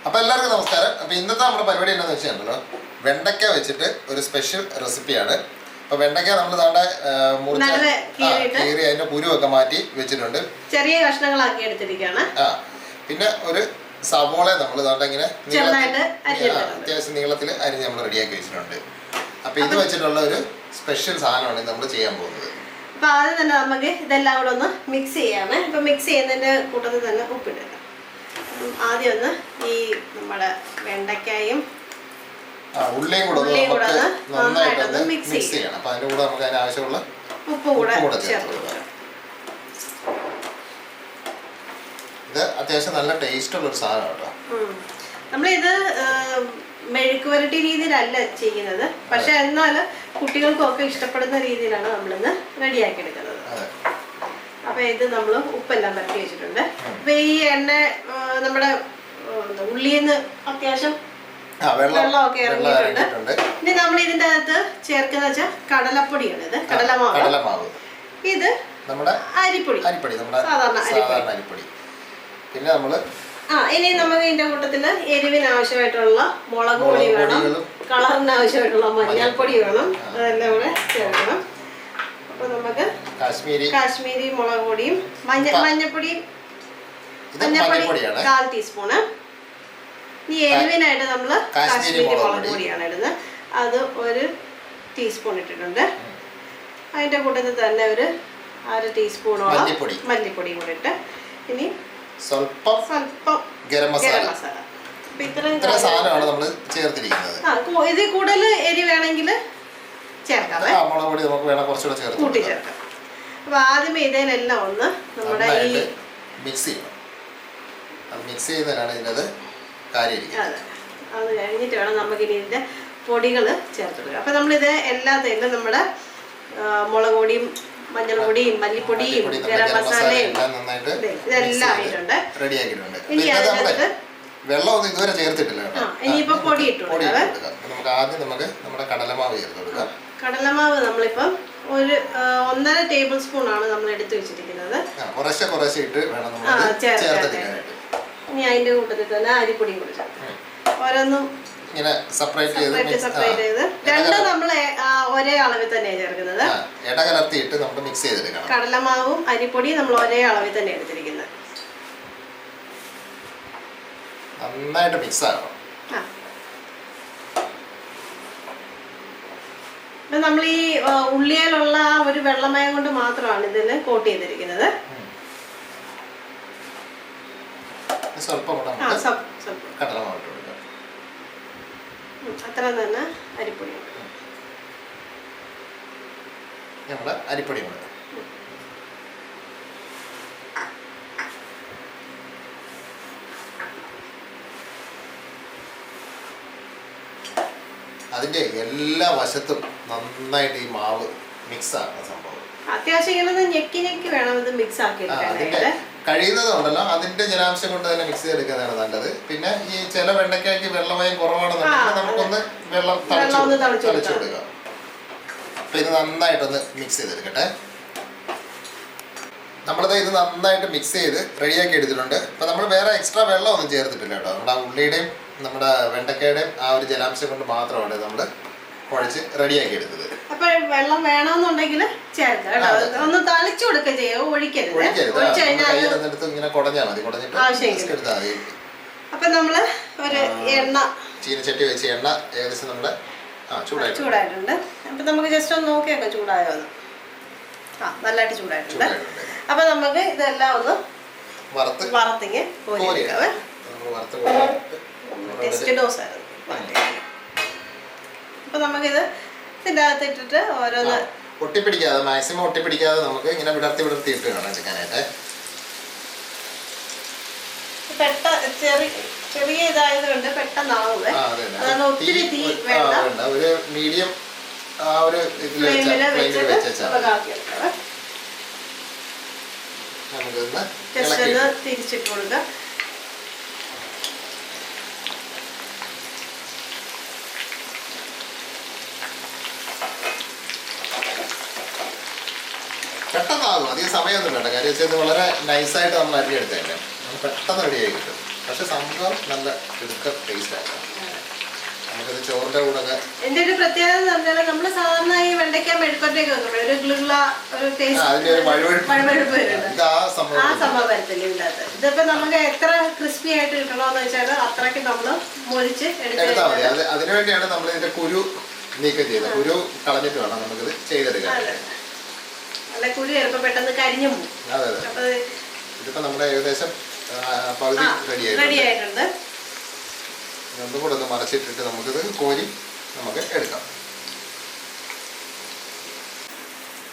അപ്പോൾ എല്ലാവർക്കും നമസ്കാരം. അപ്പോൾ ഇന്നത്തെ നമ്മുടെ പരിപാടി എന്താണെന്ന് വെച്ചിട്ടുണ്ടല്ലോ, വെണ്ടയ്ക്ക വെച്ചിട്ട് ഒരു സ്പെഷ്യൽ റെസിപ്പിയാണ്. അപ്പോൾ വെണ്ടയ്ക്ക നമ്മൾ താണ്ടെ മുറിച്ച് കീറി അതിൻ്റെ കുരുവൊക്കെ മാറ്റി വെച്ചിട്ടുണ്ട്, ചെറിയ കഷ്ണങ്ങളാക്കി എടുത്തിരിക്കുകയാണ്. പിന്നെ ഒരു സവോള നമ്മൾ താണ്ടെ ഇങ്ങനെ അത്യാവശ്യം നീളത്തിൽ അരിഞ്ഞ് നമ്മൾ റെഡിയാക്കി വെച്ചിട്ടുണ്ട്. അപ്പോൾ ഇത് വെച്ചിട്ടുള്ള ഒരു സ്പെഷ്യൽ സാധനമാണ് നമ്മൾ ചെയ്യാൻ പോകുന്നത്. അപ്പോൾ ആദ്യം തന്നെ നമുക്ക് ഇതെല്ലാം കൂടെ ഒന്ന് മിക്സ് ചെയ്യാമേ. ഇപ്പോൾ മിക്സ് ചെയ്യുന്നതിൻ്റെ കൂട്ടത്തിൽ തന്നെ ഉപ്പിടുക. ആദ്യം ഒന്ന് ഈ നമ്മുടെ വെണ്ടയ്ക്കായും ഉള്ളിയും കൂടെ നന്നായിട്ടൊന്ന് മിക്സ് ചെയ്യണം. അപ്പോൾ അതിൻ്റെ കൂടെ നമുക്ക് അതിന് ആവശ്യമുള്ള ഉപ്പ് കൂടെ ചേർത്ത് കൊടുക്കാം. ഇത് അത്യാവശ്യം നല്ല ടേസ്റ്റ് ഉള്ളൊരു സാധനം കേട്ടോ. നമ്മളിത് മെഴുക്ക് വരട്ടി രീതിയിലല്ല ചെയ്യുന്നത്, പക്ഷെ എന്നാൽ കുട്ടികൾക്കൊക്കെ ഇഷ്ടപ്പെടുന്ന രീതിയിലാണ് നമ്മളിന്ന് റെഡിയാക്കി എടുക്കുന്നത്. അപ്പൊ ഇത് നമ്മൾ ഉപ്പെല്ലാം പരട്ടി വെച്ചിട്ടുണ്ട്. അപ്പൊ ഈ എണ്ണ നമ്മുടെ ഉള്ളിന്ന് അത്യാവശ്യം വെള്ളമൊക്കെ ഇറങ്ങിയിട്ടുണ്ട്. ഇനി നമ്മൾ ഇതിന്റെ അകത്ത് ചേർക്കുന്ന വെച്ചാൽ കടലപ്പൊടിയാണ്. ഇത് കടലമാവ്, ഇത് നമ്മുടെ അരിപ്പൊടി, സാധാരണ അരിപ്പൊടി. പിന്നെ നമ്മള് ഇനി നമുക്ക് ഇതിന്റെ കൂട്ടത്തില് എരിവിന് ആവശ്യമായിട്ടുള്ള മുളക് പൊടി വേണം, കളറിന് ആവശ്യമായിട്ടുള്ള മഞ്ഞൾപ്പൊടി വേണം, അതെല്ലാം കൂടെ ചേർക്കണം. അപ്പൊ നമുക്ക് കാശ്മീരി മുളക് പൊടിയും മഞ്ഞപ്പൊടി 1/4 ടീസ്പൂണ്. ഈ എരിവിനായിട്ട് നമ്മള് കാശ്മീരി മുളക് പൊടിയാണ് ഇടുന്നത്, അത് 1 ടീസ്പൂൺ ഇട്ടിട്ടുണ്ട്. അതിന്റെ കൂട്ടത്തിൽ തന്നെ ഒരു 1/2 ടീസ്പൂണോളം മല്ലിപ്പൊടിയും കൂടെ ഇട്ട് ഇനി സ്വല്പം ഗരം മസാല. ഇത്ര സാധനമാണ് നമ്മൾ ചേർത്തിരിക്കുന്നത്. ഇതിൽ കൂടുതൽ എരി വേണമെങ്കിൽ ചേർക്കാം, മുളക് പൊടി നമുക്ക് വേണം കുറച്ചുകൂടെ കൂട്ടി ചേർക്കാം. അപ്പൊ ആദ്യമേ ഇതിനെല്ലാം ഒന്ന് നമ്മുടെ ഈ മിക്സ് ചെയ്യണം. അത് മിക്സ് ചെയ്യുന്നതിനാണ് ഇതിൻ്റെ കാര്യം. അത് കഴിഞ്ഞിട്ട് വേണം നമുക്ക് ഇനി ഇതിന്റെ പൊടികൾ ചേർത്തിടുക. അപ്പൊ നമ്മളിത് എല്ലാത്തിലും നമ്മുടെ മുളക് പൊടിയും മഞ്ഞൾപ്പൊടിയും മല്ലിപ്പൊടിയും ഗരം മസാലയും ഇതെല്ലാം ആയിട്ടുണ്ട്. ഇനി അതിനകത്ത് വെള്ളമൊന്നും ഇതുവരെ ചേർത്തിട്ടില്ല. ഇനിയിപ്പോ പൊടി ഇട്ടു കൊടുക്കാം. നമുക്ക് ആദ്യം നമ്മുടെ കടലമാവ് ചേർത്ത് കൊടുക്കാം. കടലമാവ് നമ്മളിപ്പം ഒരു 1.5 ടേബിൾ സ്പൂൺ ആണ് നമ്മൾ എടുത്തു വെച്ചിരിക്കുന്നത്. കുറേശ്ശെ ഇട്ട് വേണം ചേർത്തെടുക്കാനായിട്ട്. ഇനി അതിന്റെ കൂട്ടത്തിൽ തന്നെ അരിപ്പൊടിയും കൂടി ചേർക്കാം. ഓരോന്നും ഇങ്ങനെ സെപ്പറേറ്റ് ചെയ്ത് രണ്ടും നമ്മൾ ഒരേ അളവിൽ തന്നെ ചേർക്കുന്നത്. ഇടകലർത്തിയിട്ട് നമുക്ക് മിക്സ് ചെയ്തെടുക്കണം. കടലമാവും അരിപ്പൊടിയും നമ്മൾ ഒരേ അളവിൽ തന്നെ എടുത്തിരിക്കുന്നത്. നന്നായിട്ട് മിക്സ് ആക്കണം. നമ്മൾ ഈ ഉള്ളിയിലുള്ള ഒരു വെള്ളമയം കൊണ്ട് മാത്രമാണ് ഇതിൽ കോട്ട് ചെയ്തിരിക്കുന്നത്. സ്വല്പം കടലമാവ് ഇട്ട് കൊടുക്കാം. അത്ര തന്നെ അരിപ്പൊടി, നമ്മുടെ അരിപ്പൊടി കൂടെ. അതിന്റെ എല്ലാ വശത്തും നന്നായിട്ട് ഈ മാവ് മിക്സ് ആക്കുന്ന സംഭവം. അത്യാവശ്യം ഇങ്ങനെ ഞെക്കി വേണം ഇത് മിക്സ് ആക്കി എടുക്കാനായിട്ട്. കഴിയുന്നതുണ്ടല്ലോ അതിന്റെ ജലാംശം കൊണ്ട് തന്നെ മിക്സ് ചെയ്തെടുക്കുന്നതാണ് നല്ലത്. പിന്നെ ഈ ചില വെണ്ടയ്ക്കായ്ക്ക് വെള്ളമയം കുറവാണെന്നുണ്ടെങ്കിൽ നമുക്കൊന്ന് വെള്ളം തളിച്ചു കൊടുക്കുക. അപ്പൊ ഇത് നന്നായിട്ടൊന്ന് മിക്സ് ചെയ്തെടുക്കട്ടെ. നമ്മളിത് നന്നായിട്ട് മിക്സ് ചെയ്ത് റെഡിയാക്കി എടുത്തിട്ടുണ്ട്. അപ്പൊ നമ്മൾ വേറെ എക്സ്ട്രാ വെള്ളം ഒന്നും ചേർത്തിട്ടില്ല കേട്ടോ. നമ്മുടെ ഉള്ളിയുടെയും നമ്മുടെ വെണ്ടയ്ക്കയുടെയും ആ ഒരു ജലാംശം കൊണ്ട് മാത്രമാണ് നമ്മൾ കുഴച്ച് റെഡിയാക്കി എടുത്തത്. അപ്പൊ വെള്ളം വേണമെന്നുണ്ടെങ്കിൽ ചേർക്കാം, ഒന്ന് തളിച്ചു കൊടുക്കുക ചെയ്യുക, ഒഴിക്കരുത്. ഇങ്ങനെ കുടഞ്ഞാൽ മതി, കുടഞ്ഞിട്ട് എടുത്താൽ മതി. അപ്പൊ നമ്മള് ഒരു എണ്ണ ചീനച്ചട്ടി വെച്ച് എണ്ണ ഏകദേശം നമ്മുടെ ചൂടായിട്ടുണ്ട്. അപ്പൊ നമുക്ക് ജസ്റ്റ് ഒന്ന് നോക്കിയൊക്കെ ചൂടായോ എന്ന്. നല്ലതായിട്ട് ചൂടായിട്ടുണ്ട്. അപ്പൊ നമുക്ക് ഇതെല്ലാം ഒന്ന് വറുത്തിങ്ങ് കോരിയെടുക്കാവേ. ടെസ്റ്റ് ഡോസ് ആയിരുന്നു. അപ്പൊ നമുക്കിത് ഇതിൻ്റെ അകത്ത് ഇട്ടിട്ട് ഓരോന്ന് ഒട്ടിപ്പിടിക്കാതെ, മാക്സിമം ഒട്ടിപ്പിടിക്കാതെ നമുക്ക് ഇങ്ങനെ വിടർത്തി ഇട്ട് വേണം എടുക്കാനായിട്ട്. ചെറിയ ഇതായത് കൊണ്ട് പെട്ടെന്നാവേ, അതാണ് ഒത്തിരി തീ വേണ്ട, ഒരു മീഡിയം ആ ഒരു ഫ്ലെയിമിൽ വെച്ചിട്ട് നമുക്കൊന്ന് ജസ്റ്റ് ഒന്ന് തിരിച്ചിട്ട് കൊടുക്കാം. പെട്ടെന്നാകും, അധികം സമയമൊന്നും വേണ്ട. കാര്യം വെച്ചാൽ ഇത് വളരെ നൈസായിട്ട് നമ്മൾ അരിഞ്ഞെടുത്തതല്ലേ, പെട്ടെന്ന് റെഡി ആയി കിട്ടും. പക്ഷെ സംഭവം നല്ല എടുക്ക ടേസ്റ്റ് ആയിരുന്നു. നമുക്കത് ചോറിന്റെ കൂടെ ഒക്കെ. എന്റെ ഒരു പ്രത്യേകത എന്ന് പറഞ്ഞാൽ നമ്മള് സാധാരണ ഈ വെണ്ടയ്ക്ക മെഴുക്കൊറ്റൊക്കെ വെക്കുമ്പോൾ ഒരു ഗ്ലുള്ള ഒരു അതിന്റെ ഒരു വഴുവഴുപ്പ് വരുന്നുണ്ട്. ആ സംഭവം വരത്തില്ല ഇതിനകത്ത്. ഇതിപ്പോ നമുക്ക് എത്ര ക്രിസ്പി ആയിട്ട് കിട്ടണോന്ന് വെച്ചാൽ അത്രയ്ക്ക് നമ്മള് മൊരിച്ച് എടുത്താൽ മതി. അതിനുവേണ്ടിയാണ് നമ്മൾ ഇതിന്റെ കുരു നീക്കം ചെയ്തത്. കുരു കളഞ്ഞിട്ട് വേണം നമുക്കിത് ചെയ്തെടുക്കാൻ. അല്ല കുരു ചിലപ്പോ പെട്ടെന്ന് കരിഞ്ഞു പോകും. അതെ അതെ. അപ്പൊ ഇതിപ്പോ നമ്മുടെ ഏകദേശം പകുതി റെഡി ആയിട്ടുണ്ട്. ഒന്നും കൂടെ ഒന്ന് മറച്ചിട്ടിട്ട് നമുക്കിത് കോരി നമുക്ക് എടുക്കാം.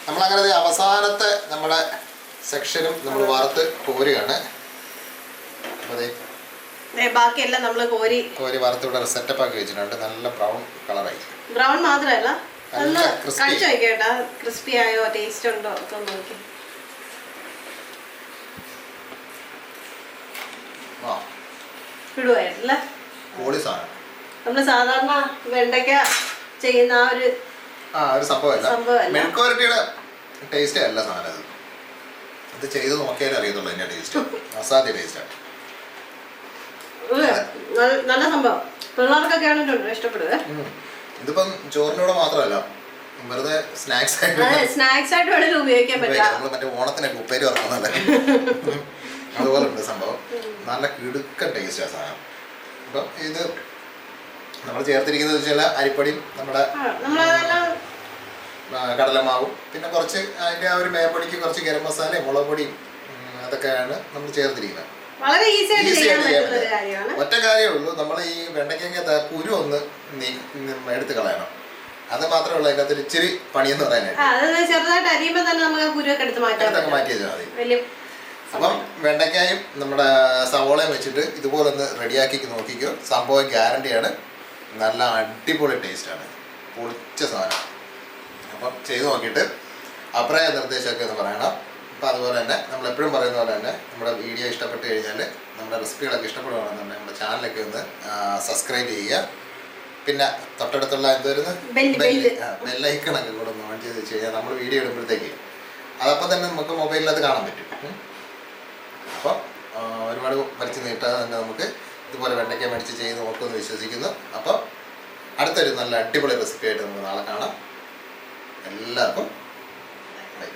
നമ്മളങ്ങനെ അവസാനത്തെ നമ്മുടെ സെക്ഷനും നമ്മൾ വറുത്ത് കോരുകയാണ്. ബാക്കിയെല്ലാം നമ്മൾ കോരി വറുത്ത് ഇവിടെ സെറ്റപ്പ് ആക്കി വെച്ചിട്ടുണ്ട്. നല്ല ബ്രൗൺ കളറായി. ബ്രൗൺ മാത്രമല്ല നല്ല കഴിച്ചു നോക്കിയേട്ടാ, ക്രിസ്പി ആയോ ടേസ്റ്റ് ഉണ്ടോ ഒക്കെ നോക്കി. ഇടുവായിട്ടല്ല നമ്മള് സാധാരണ വെണ്ടയ്ക്ക ചെയ്യുന്ന ആ ഒരു സംഭവമല്ല. മെഴുക്കുവരട്ടിയുടെ ടേസ്റ്റ് അല്ല സാധനം. ഇത് ചെയ്ത് നോക്കിയാലേ അറിയത്തുള്ളൂ അതിന്റെ ടേസ്റ്റ്. അസാധ്യ ടേസ്റ്റാണ്. നല്ല സംഭവം. പിള്ളേർക്കൊക്കെ ആണെങ്കിലും ഇഷ്ടപ്പെടുക. ഇതിപ്പം ചോറിനോട് മാത്രമല്ല, വെറുതെ സ്നാക്സ് ആയിട്ട് വേണമെങ്കിലും ഉപയോഗിക്കാൻ പറ്റും. മറ്റേ ഓണത്തിനൊക്കെ ഉപ്പേരി വറക്കുന്നല്ലേ, അതുപോലെ ഉണ്ട് സംഭവം. നല്ല കിടുക്കൻ ടേസ്റ്റാണ് സാധനം. അപ്പം ഇത് നമ്മൾ ചേർത്തിരിക്കുന്നത് വെച്ചാൽ അരിപ്പൊടിയും നമ്മുടെ കടലമാവും പിന്നെ കുറച്ച് അതിൻ്റെ ആ ഒരു മേപ്പൊടിക്ക് കുറച്ച് ഗരം മസാലയും മുളക് പൊടിയും അതൊക്കെയാണ് നമ്മൾ ചേർത്തിരിക്കുന്നത്. വളരെ ഈസി ആയിട്ട് ചെയ്യാൻ പറ്റുന്ന ഒരു കാര്യമാണ്. ഒറ്റ കാര്യമേ ഉള്ളൂ, നമ്മൾ ഈ വെണ്ടയ്ക്കകത്ത് കുരു ഒന്ന് എടുത്ത് കളയണം. അത് മാത്രമേ ഉള്ളൂ അതിനകത്ത് ഇച്ചിരി പണിയെന്ന് പറയാനായിട്ട്. ചെറുതായിട്ട് അരിയുമ്പോൾ തന്നെ നമുക്ക് കുരുവൊക്കെ എടുത്ത് മാറ്റി വെച്ചാൽ മതി. അപ്പം വെണ്ടയ്ക്കായും നമ്മുടെ സവോളയും വെച്ചിട്ട് ഇതുപോലെ ഒന്ന് റെഡിയാക്കി നോക്കിക്കോ. സംഭവം ഗ്യാരണ്ടിയാണ്. നല്ല അടിപൊളി ടേസ്റ്റാണ്. പൊളിച്ച സാധനം. അപ്പം ചെയ്ത് നോക്കിയിട്ട് അഭിപ്രായ നിർദ്ദേശമൊക്കെ ഒന്ന് പറയണം. അപ്പം അതുപോലെ തന്നെ നമ്മളെപ്പോഴും പറയുന്ന പോലെ തന്നെ നമ്മുടെ വീഡിയോ ഇഷ്ടപ്പെട്ട് കഴിഞ്ഞാൽ, നമ്മുടെ റെസിപ്പികളൊക്കെ ഇഷ്ടപ്പെടുകയാണെന്നുണ്ടെങ്കിൽ നമ്മുടെ ചാനലൊക്കെ ഒന്ന് സബ്സ്ക്രൈബ് ചെയ്യുക. പിന്നെ തൊട്ടടുത്തുള്ള എന്തായിരുന്നു ബെല്ലൈക്കണൊക്കെ കൂടെ ഒന്ന് ഓൺ ചെയ്ത് വെച്ച് കഴിഞ്ഞാൽ നമ്മൾ വീഡിയോ ഇടുമ്പോഴത്തേക്ക് അതപ്പം തന്നെ നമുക്ക് മൊബൈലിനകത്ത് കാണാൻ പറ്റും. അപ്പോൾ ഒരുപാട് വലിച്ചു നീട്ടാതെ തന്നെ നമുക്ക് ഇതുപോലെ വെണ്ടയ്ക്ക മേടിച്ച് ചെയ്ത് നോക്കുമെന്ന് വിശ്വസിക്കുന്നു. അപ്പോൾ അടുത്തൊരു നല്ല അടിപൊളി റെസിപ്പി ആയിട്ട് നമുക്ക് നാളെ കാണാം. എല്ലാവർക്കും by.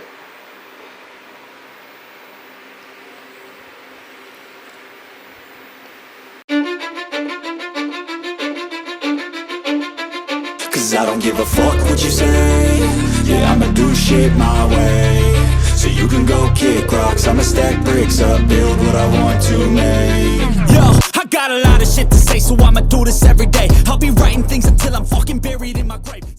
Cause I don't give a fuck what you say. Yeah, I'ma do shit my way. So you can go kick rocks, I'ma stack bricks up, build what I want to make. Yo, I got a lot of shit to say, so I'ma do this every day. I'll be writing things until I'm fucking buried in my grave.